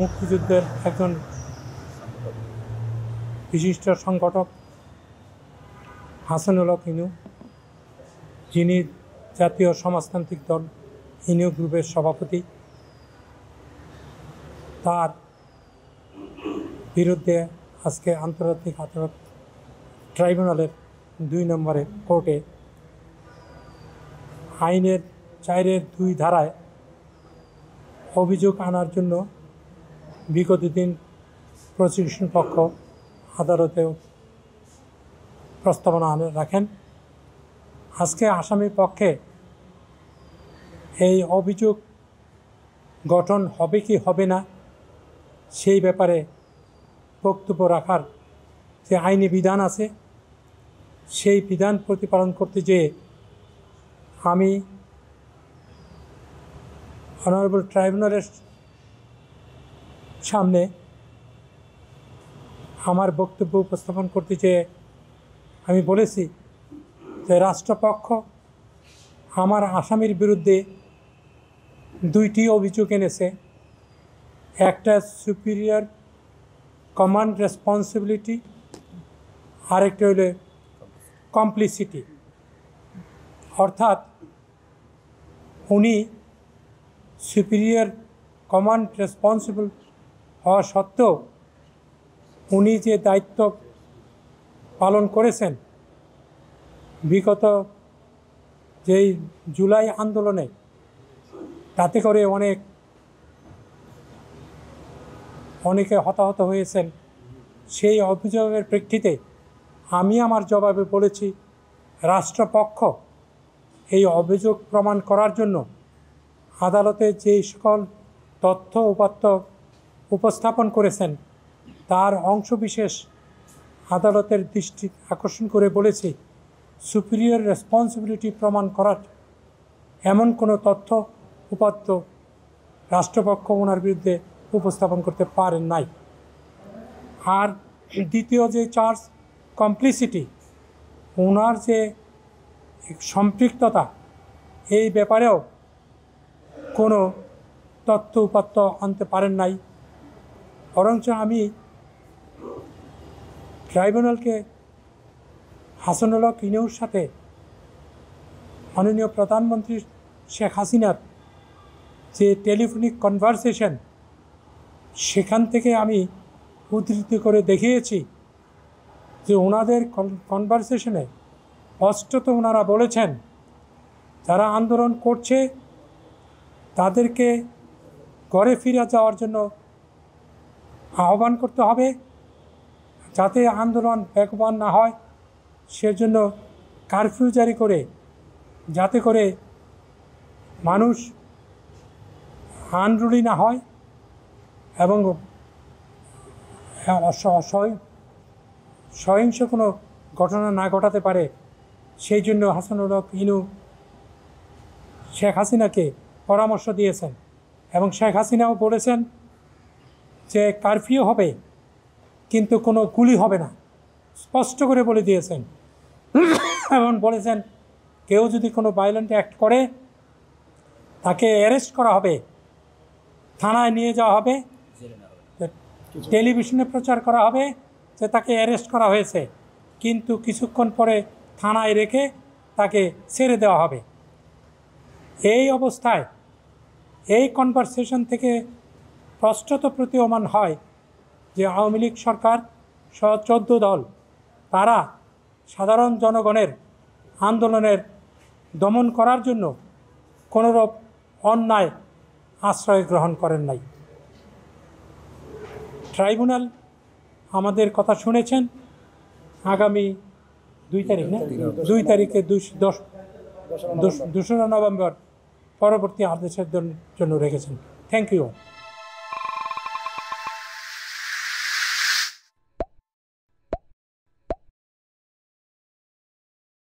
মুক্তিযুদ্ধের একজন বিশিষ্ট সংগঠক হাসানুল হক ইনু, যিনি জাতীয় সমাজতান্ত্রিক দল ইনু গ্রুপের সভাপতি, তার বিরুদ্ধে আজকে আন্তর্জাতিক আদালত ট্রাইব্যুনালের 2 নম্বরের কোর্টে আইনের 4-2 ধারায় অভিযোগ আনার জন্য বিগত দিন প্রসিকিউশন পক্ষ আদালতেও প্রস্তাবনা রাখেন। আজকে আসামির পক্ষে এই অভিযোগ গঠন হবে কি হবে না সেই ব্যাপারে বক্তব্য রাখার যে আইনি বিধান আছে সেই বিধান প্রতিপালন করতে যেয়ে আমি অনারেবল ট্রাইব্যুনালের সামনে আমার বক্তব্য উপস্থাপন করতে চেয়ে আমি বলেছি যে রাষ্ট্রপক্ষ আমার আসামির বিরুদ্ধে 2টি অভিযোগ এনেছে। একটা সুপিরিয়র কমান্ড রেসপন্সিবিলিটি, আরেকটা হলো কমপ্লিসিটি, অর্থাৎ উনি সুপিরিয়র কমান্ড রেসপন্সিবল হওয়া সত্ত্বেও উনি যে দায়িত্ব পালন করেছেন বিগত যেই জুলাই আন্দোলনে, তাতে করে অনেকে হতাহত হয়েছেন। সেই অভিযোগের প্রেক্ষিতে আমি আমার জবাবে বলেছি রাষ্ট্রপক্ষ এই অভিযোগ প্রমাণ করার জন্য আদালতে যেই সকল তথ্য উপাত্ত উপস্থাপন করেছেন তার অংশবিশেষ আদালতের দৃষ্টি আকর্ষণ করে বলেছি সুপিরিয়র রেসপন্সিবিলিটি প্রমাণ করার এমন কোনো তথ্য উপাত্ত রাষ্ট্রপক্ষ ওনার বিরুদ্ধে উপস্থাপন করতে পারেন নাই। আর দ্বিতীয় যে চার্জ কমপ্লিসিটি, ওনার যে সম্পৃক্ততা এই ব্যাপারেও কোনো তথ্য উপাত্ত আনতে পারেন নাই। বরঞ্চ আমি ট্রাইব্যুনালকে হাসানুল হক ইনুর সাথে মাননীয় প্রধানমন্ত্রী শেখ হাসিনার যে টেলিফোনিক কনভারসেশন, সেখান থেকে আমি উদ্ধৃতি করে দেখিয়েছি যে ওনাদের কনভারসেশনে স্পষ্টত ওনারা বলেছেন যারা আন্দোলন করছে তাদেরকে ঘরে ফিরে যাওয়ার জন্য আহ্বান করতে হবে, যাতে আন্দোলন বেগবান না হয় সেজন্য কারফিউ জারি করে, যাতে করে মানুষ আনরুলি না হয় এবং সহিংস কোনো ঘটনা না ঘটাতে পারে, সেই জন্য হাসানুল হক ইনু শেখ হাসিনাকে পরামর্শ দিয়েছেন। এবং শেখ হাসিনাও বলেছেন যে কারফিউ হবে কিন্তু কোনো গুলি হবে না, স্পষ্ট করে বলে দিয়েছেন। এবং বলেছেন কেউ যদি কোনো ভায়োলেন্ট অ্যাক্ট করে তাকে অ্যারেস্ট করা হবে, থানায় নিয়ে যাওয়া হবে, টেলিভিশনে প্রচার করা হবে যে তাকে অ্যারেস্ট করা হয়েছে, কিন্তু কিছুক্ষণ পরে থানায় রেখে তাকে ছেড়ে দেওয়া হবে। এই অবস্থায় এই কনভারসেশন থেকে স্পষ্টত প্রতীয়মান হয় যে আওয়ামী লীগ সরকার সহ 14 দল তারা সাধারণ জনগণের আন্দোলনের দমন করার জন্য কোনোরূপ অন্যায় আশ্রয় গ্রহণ করেন নাই। ট্রাইব্যুনাল আমাদের কথা শুনেছেন। আগামী 2 তারিখ না 2 তারিখে 2 নভেম্বর পরবর্তী আদেশের জন্য রেখেছেন। Thank you.